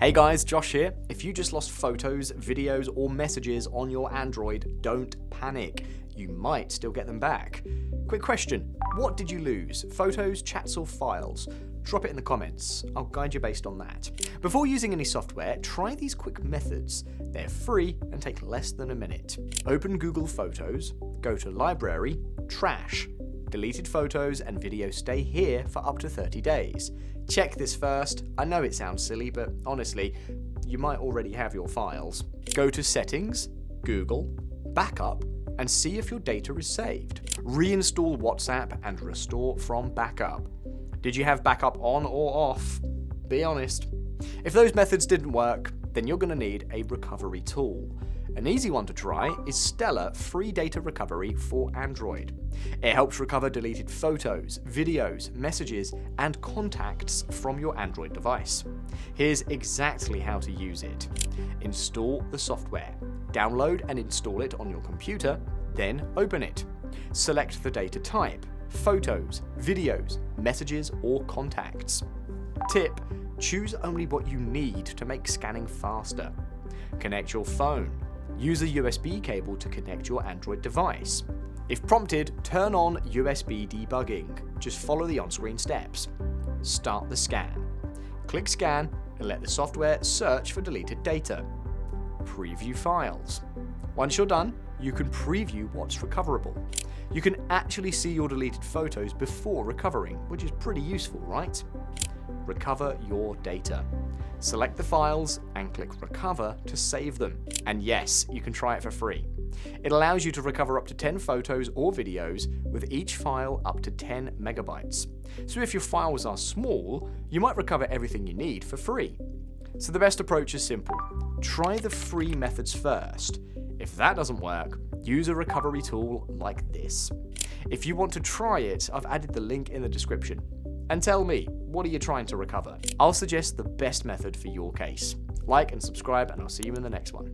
Hey guys, Josh here. If you just lost photos, videos, or messages on your Android, don't panic. You might still get them back. Quick question, what did you lose? Photos, chats, or files? Drop it in the comments. I'll guide you based on that. Before using any software, try these quick methods. They're free and take less than a minute. Open Google Photos, go to Library, Trash. Deleted photos and videos stay here for up to 30 days. Check this first. I know it sounds silly, but honestly, you might already have your files. Go to Settings, Google, Backup, and see if your data is saved. Reinstall WhatsApp and restore from backup. Did you have backup on or off? Be honest. If those methods didn't work, then you're going to need a recovery tool. An easy one to try is Stellar Free Data Recovery for Android. It helps recover deleted photos, videos, messages, and contacts from your Android device. Here's exactly how to use it. Install the software. Download and install it on your computer, then open it. Select the data type, photos, videos, messages, or contacts. Tip: choose only what you need to make scanning faster. Connect your phone. Use a USB cable to connect your Android device. If prompted, turn on USB debugging. Just follow the on-screen steps. Start the scan. Click Scan and let the software search for deleted data. Preview files. Once you're done, you can preview what's recoverable. You can actually see your deleted photos before recovering, which is pretty useful, right? Recover your data. Select the files and click Recover to save them. And yes, you can try it for free. It allows you to recover up to 10 photos or videos, with each file up to 10 megabytes. So if your files are small, you might recover everything you need for free. So the best approach is simple. Try the free methods first. If that doesn't work, use a recovery tool like this. If you want to try it, I've added the link in the description. And tell me, what are you trying to recover? I'll suggest the best method for your case. Like and subscribe, and I'll see you in the next one.